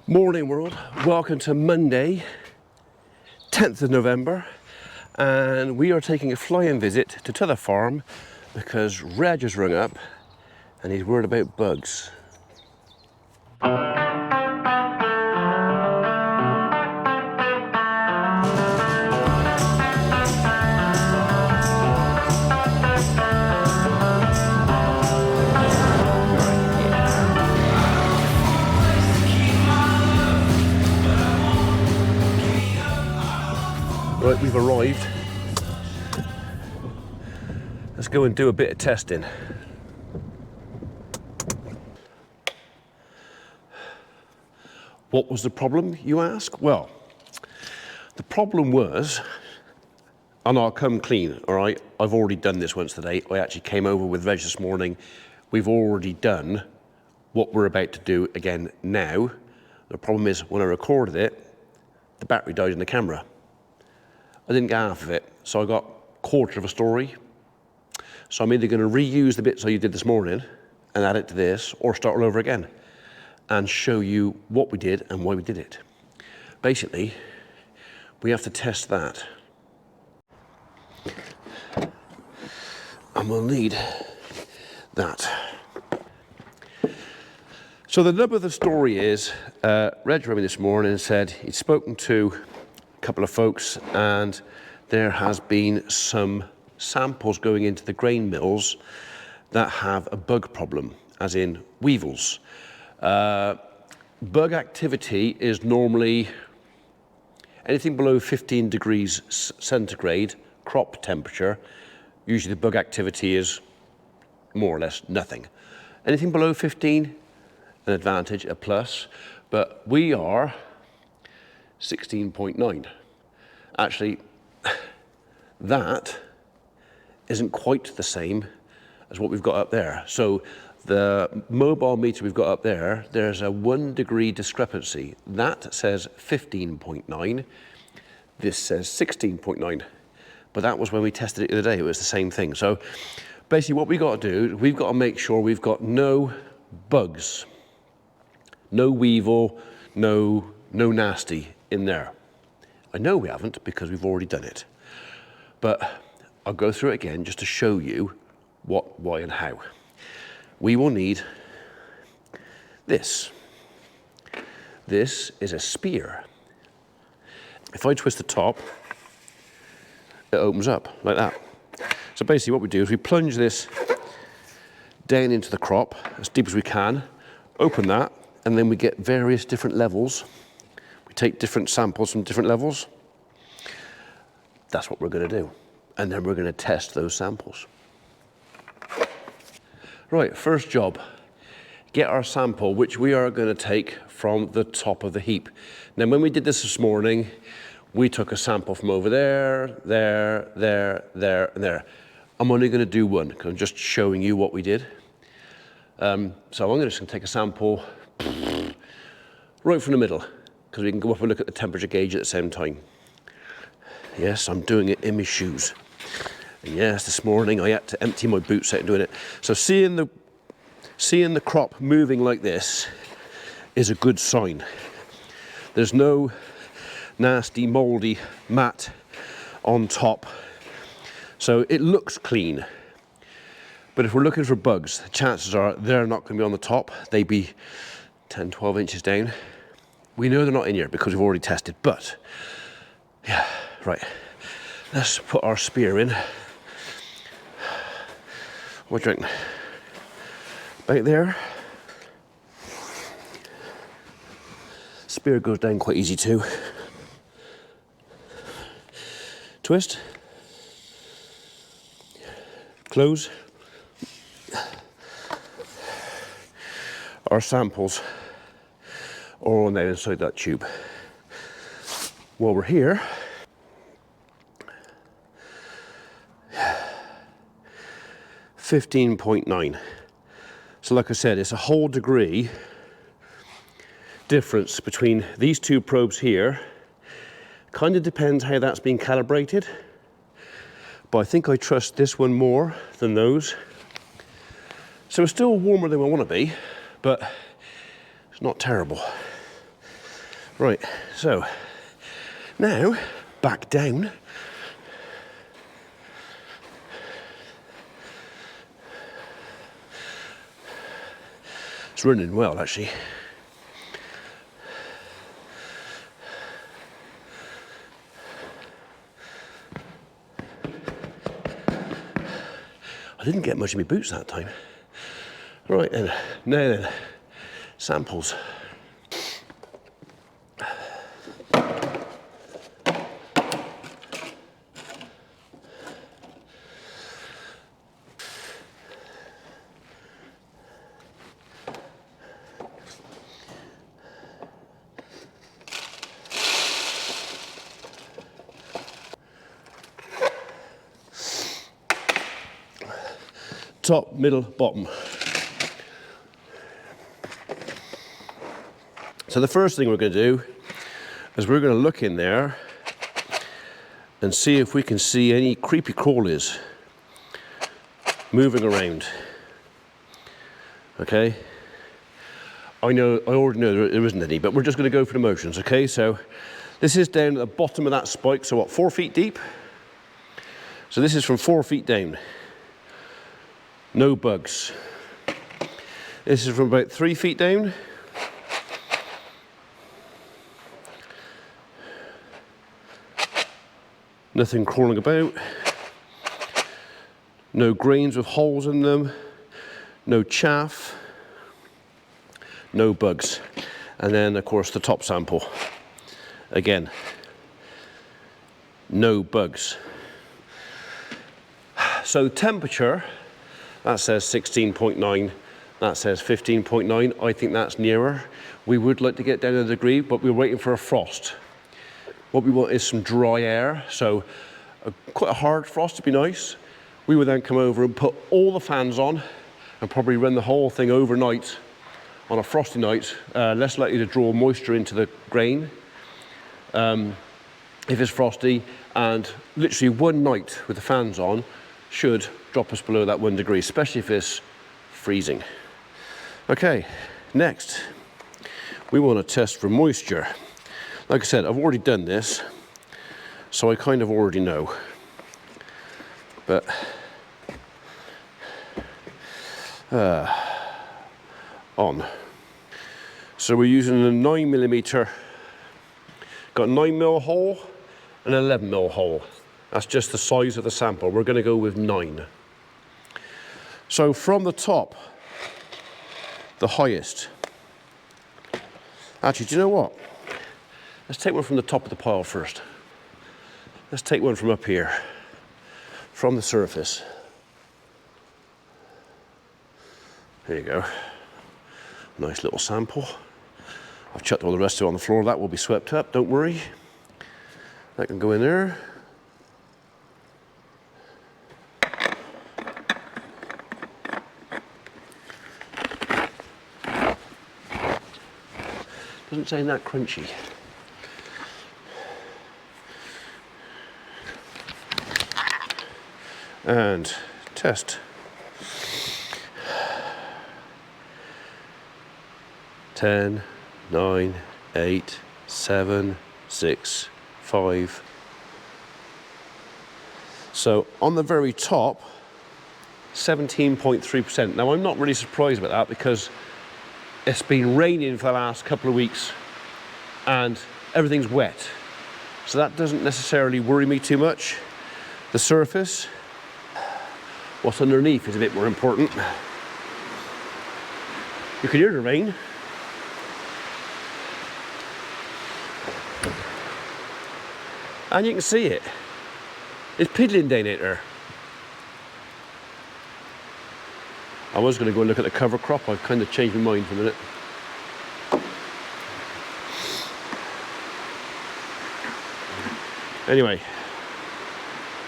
Morning world, welcome to Monday, 10th of November, and we are taking a fly-in visit to t'other farm because Reg has rung up and he's worried about bugs. Right, we've arrived. Let's go and do a bit of testing. What was the problem, you ask? Well, the problem was, and I'll come clean, all right? I've already done this once today. I actually came over with Reg this morning. We've already done what we're about to do again now. The problem is, when I recorded it, the battery died in the camera. I didn't get half of it, so I got a quarter of a story. So I'm either going to reuse the bits I did this morning and add it to this, or start all over again and show you what we did and why we did it. Basically, we have to test that. And we'll need that. So the nub of the story is, Reg rang me this morning and said he'd spoken to couple of folks and there has been some samples going into the grain mills that have a bug problem, as in weevils. Bug activity is normally anything below 15 degrees centigrade crop temperature. Usually the bug activity is more or less nothing. Anything below 15, an advantage, a plus, but we are 16.9. Actually, that isn't quite the same as what we've got up there. So the mobile meter we've got up there, there's a 1 degree discrepancy. That says 15.9. This says 16.9. But that was when we tested it the other day. It was the same thing. So basically what we've got to do, we've got to make sure we've got no bugs, no weevil, no nasty in there. I know we haven't because we've already done it, but I'll go through it again just to show you what, why and how. We will need this. This is a spear. If I twist the top, it opens up like that. So basically what we do is we plunge this down into the crop as deep as we can, open that, and then we get various different levels. Take different samples from different levels. That's what we're going to do. And then we're going to test those samples. Right, first job. Get our sample, which we are going to take from the top of the heap. Now, when we did this morning, we took a sample from over there, there, and there. I'm only going to do one, because I'm just showing you what we did. So I'm just going to take a sample right from the middle, because we can go up and look at the temperature gauge at the same time. Yes, I'm doing it in my shoes. And yes, this morning I had to empty my boots out and doing it. So seeing the crop moving like this is a good sign. There's no nasty, mouldy mat on top. So it looks clean. But if we're looking for bugs, chances are they're not going to be on the top. They'd be 10, 12 inches down. We know they're not in here because we've already tested, but yeah, right. Let's put our spear in. What do you reckon? About there. Spear goes down quite easy too. Twist. Close. Our samples are on there inside that tube. While we're here, $15.9. So like I said, it's a whole degree difference between these two probes here. Kind of depends how that's been calibrated, but I think I trust this one more than those. So it's still warmer than we want to be, but it's not terrible. Right, so now back down. It's running well, actually. I didn't get much of my boots that time. Right then, now then, samples. Top, middle, bottom. So the first thing we're going to do is we're going to look in there and see if we can see any creepy crawlies moving around. Okay? I already know there isn't any, but we're just going to go for the motions, okay? So this is down at the bottom of that spike, so what, 4 feet deep? So this is from 4 feet down. No bugs. This is from about 3 feet down. Nothing crawling about. No grains with holes in them. No chaff. No bugs. And then, of course, the top sample. Again, no bugs. So temperature, that says 16.9, that says 15.9. I think that's nearer. We would like to get down a degree, but we're waiting for a frost. What we want is some dry air, so quite a hard frost would be nice. We would then come over and put all the fans on and probably run the whole thing overnight on a frosty night, less likely to draw moisture into the grain if it's frosty, and literally one night with the fans on should drop us below that 1 degree, especially if it's freezing. Okay, next, we want to test for moisture. Like I said, I've already done this, so I kind of already know. But on. So we're using a 9mm, got a 9mm hole and an 11mm hole. That's just the size of the sample. We're going to go with 9. So from the top, the highest. Actually, do you know what? Let's take one from the top of the pile first. Let's take one from up here, from the surface. There you go. Nice little sample. I've chucked all the rest of it on the floor. That will be swept up, don't worry. That can go in there. Doesn't sound that crunchy. And test. 10, 9, 8, 7, 6, 5. So on the very top, 17.3%. Now I'm not really surprised about that because it's been raining for the last couple of weeks and everything's wet. So that doesn't necessarily worry me too much. The surface, what's underneath is a bit more important. You can hear the rain. And you can see it. It's piddling down out there. I was going to go and look at the cover crop. I've kind of changed my mind for a minute. Anyway,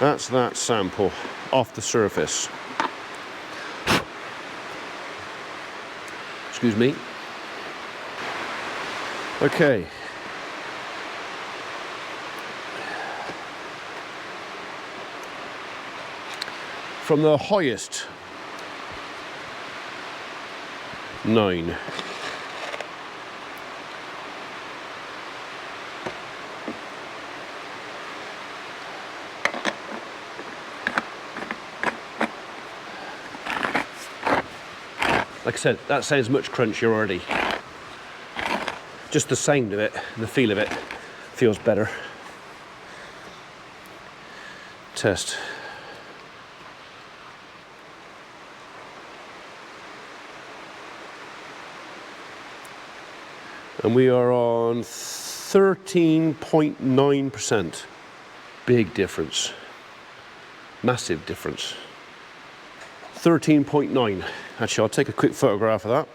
that's that sample off the surface. Excuse me. Okay. From the highest, 9. Like I said, that sounds much crunchier already. Just the sound of it, the feel of it, feels better. Test. And we are on 13.9%. Big difference. Massive difference. 13.9. Actually, I'll take a quick photograph of that.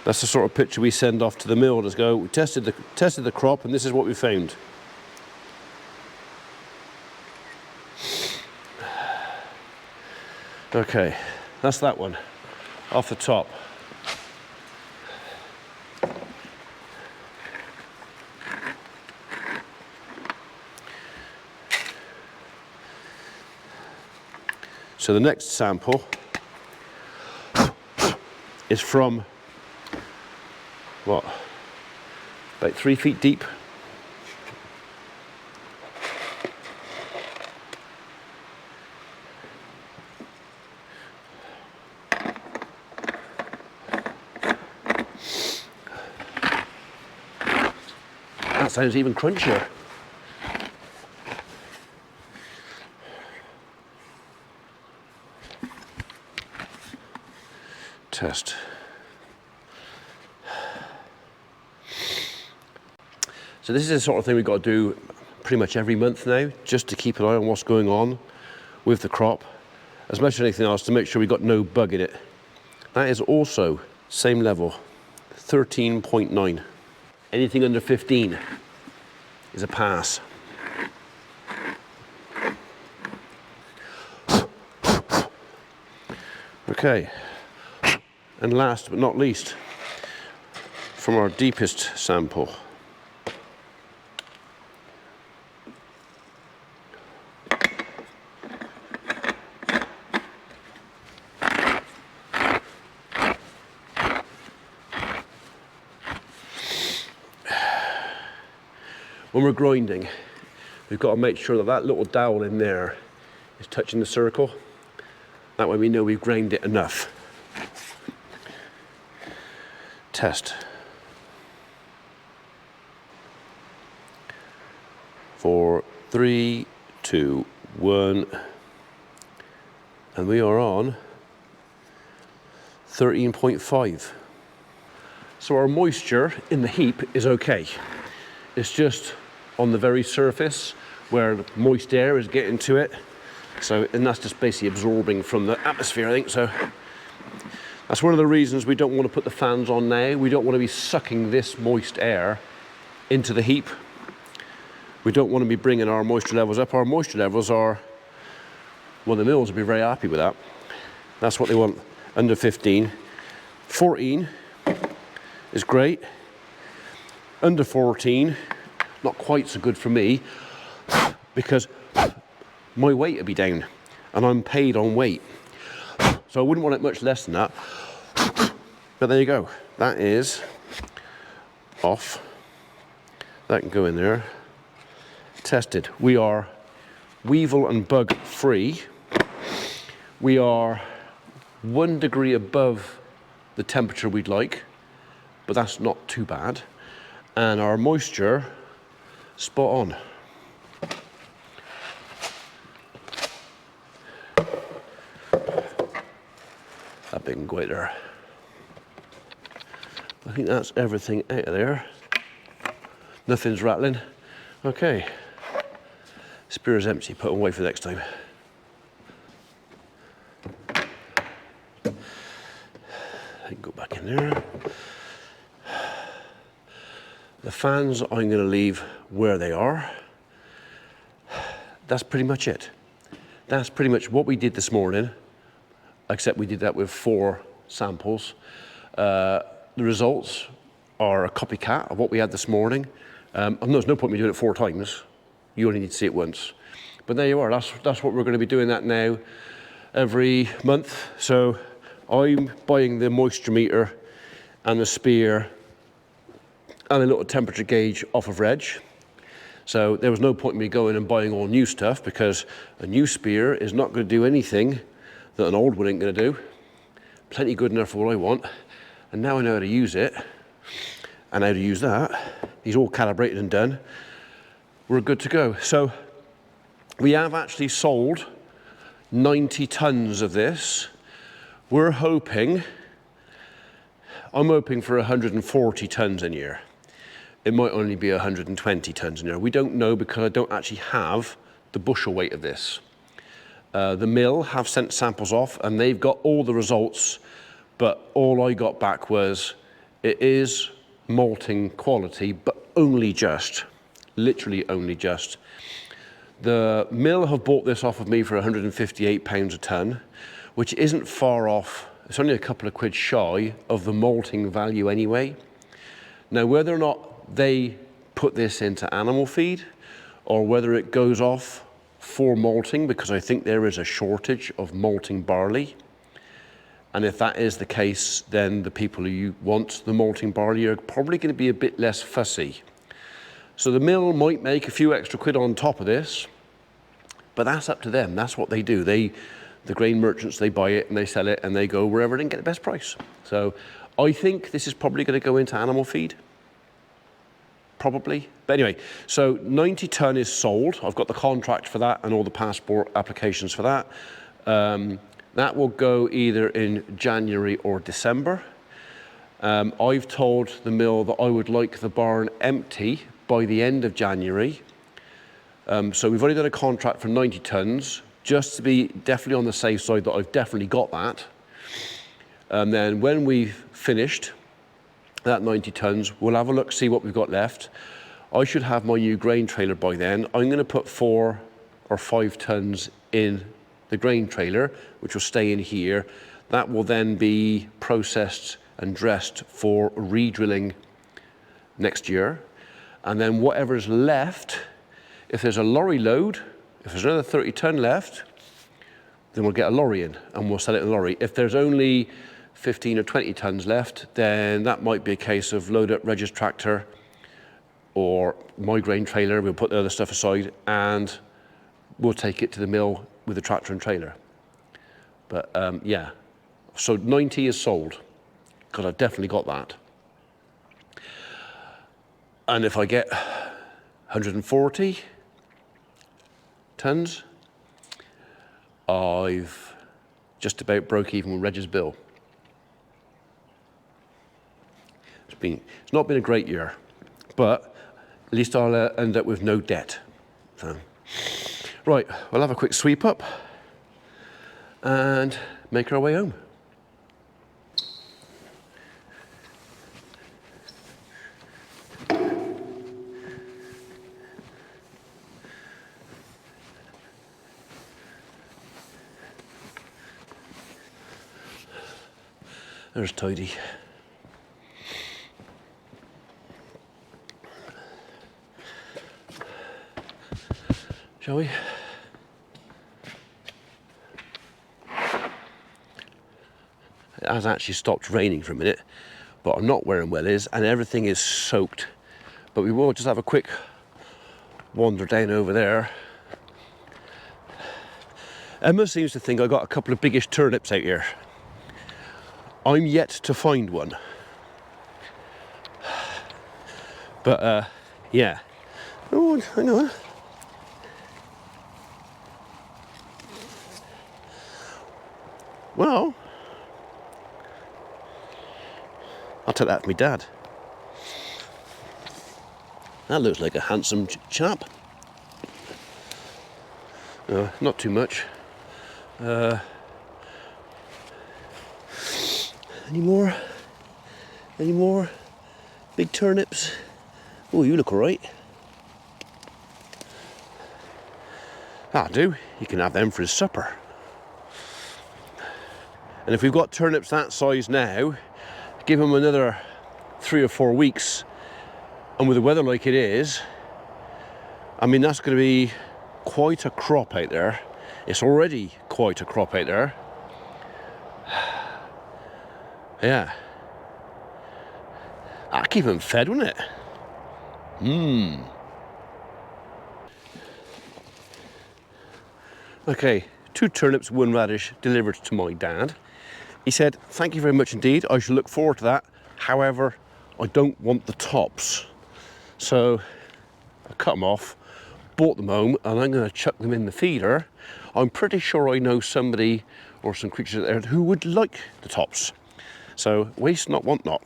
That's the sort of picture we send off to the mill. Just go, we tested the crop, and this is what we found. Okay, that's that one. Off the top. So the next sample is from, what, about 3 feet deep. That sounds even crunchier. Test. So this is the sort of thing we've got to do pretty much every month now, just to keep an eye on what's going on with the crop, as much as anything else, to make sure we've got no bug in it. That is also same level, 13.9. Anything under 15 is a pass. Okay. And last but not least, from our deepest sample. When we're grinding, we've got to make sure that that little dowel in there is touching the circle. That way we know we've ground it enough. Test. 4, 3, 2, 1, and we are on 13.5. So our moisture in the heap is okay. It's just on the very surface where the moist air is getting to it. So, and that's just basically absorbing from the atmosphere, I think. So that's one of the reasons we don't want to put the fans on now. We don't want to be sucking this moist air into the heap. We don't want to be bringing our moisture levels up. Our moisture levels are, well, the mills will be very happy with that. That's what they want, under 15. 14 is great. Under 14, not quite so good for me, because my weight will be down, and I'm paid on weight. So I wouldn't want it much less than that. But there you go. That is off. That can go in there. Tested. We are weevil and bug free. We are 1 degree above the temperature we'd like, but that's not too bad. And our moisture, spot on. That big and go there. I think that's everything out of there. Nothing's rattling. Okay. Spear is empty, put it away for the next time. I can go back in there. The fans I'm going to leave where they are. That's pretty much it. That's pretty much what we did this morning, except we did that with 4 samples. The results are a copycat of what we had this morning. There's no point in me doing it 4 times. You only need to see it once. But there you are, that's what we're going to be doing that now every month. So I'm buying the moisture meter and the spear and a little temperature gauge off of Reg. So there was no point in me going and buying all new stuff, because a new spear is not going to do anything that an old one ain't going to do. plenty good enough for what I want. And now I know how to use it and how to use that. He's all calibrated and done. We're good to go. So we have actually sold 90 tons of this. I'm hoping for 140 tons in a year. It might only be 120 tons in a year. We don't know because I don't actually have the bushel weight of this. The mill have sent samples off and they've got all the results, but all I got back was it is malting quality, but only just, literally only just. The mill have bought this off of me for £158 a tonne, which isn't far off. It's only a couple of quid shy of the malting value anyway. Now, whether or not they put this into animal feed or whether it goes off for malting, because I think there is a shortage of malting barley. And if that is the case, then the people who want the malting barley are probably going to be a bit less fussy. So the mill might make a few extra quid on top of this, but that's up to them. That's what they do. The grain merchants, they buy it and they sell it and they go wherever they can get the best price. So I think this is probably going to go into animal feed. Probably. But anyway, so 90 tonne is sold. I've got the contract for that and all the passport applications for that. That will go either in January or December. I've told the mill that I would like the barn empty by the end of January. So we've already done a contract for 90 tonnes, just to be definitely on the safe side that I've definitely got that. And then when we've finished that 90 tonnes, we'll have a look, see what we've got left. I should have my new grain trailer by then. I'm going to put 4 or 5 tonnes in the grain trailer, which will stay in here. That will then be processed and dressed for re-drilling next year. And then whatever's left, if there's a lorry load, if there's another 30 tonne left, then we'll get a lorry in and we'll sell it in a lorry. If there's only 15 or 20 tonnes left, then that might be a case of load up Reg's tractor or my grain trailer. We'll put the other stuff aside and we'll take it to the mill with the tractor and trailer. But yeah, so 90 is sold because I've definitely got that. And if I get 140 tonnes, I've just about broke even with Reg's bill. It's not been a great year, but at least I'll end up with no debt. So, right, we'll have a quick sweep up and make our way home. There's tidy. Shall we? It has actually stopped raining for a minute, but I'm not wearing wellies and everything is soaked. But we will just have a quick wander down over there. Emma seems to think I got a couple of biggish turnips out here. I'm yet to find one. But yeah. Oh, I know. Well, I'll take that to my dad. That looks like a handsome chap. Not too much. Any more? Any more big turnips? Oh, you look all right. That'll do. You can have them for his supper. And if we've got turnips that size now, give them another 3 or 4 weeks, and with the weather like it is, I mean, that's going to be quite a crop out there. It's already quite a crop out there. Yeah. I'll keep them fed, wouldn't it? Okay, 2 turnips, 1 radish delivered to my dad. He said, thank you very much indeed. I shall look forward to that. However, I don't want the tops. So I cut them off, brought them home, and I'm going to chuck them in the feeder. I'm pretty sure I know somebody or some creatures out there who would like the tops. So waste not, want not.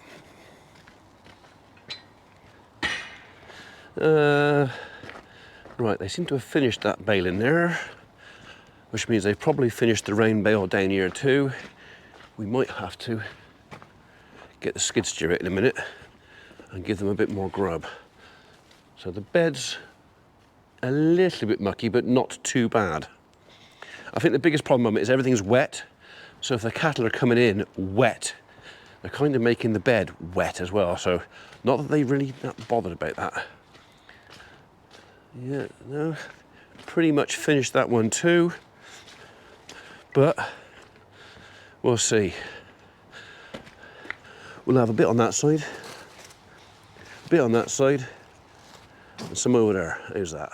Right, they seem to have finished that bale in there, which means they've probably finished the rain bale down here too. We might have to get the skid steer out in a minute and give them a bit more grub. So the bed's a little bit mucky, but not too bad. I think the biggest problem on it is everything's wet. So if the cattle are coming in wet, they're kind of making the bed wet as well. So not that they really not bothered about that. Yeah, no, pretty much finished that one too. But we'll see. We'll have a bit on that side, a bit on that side, and some over there. How's that?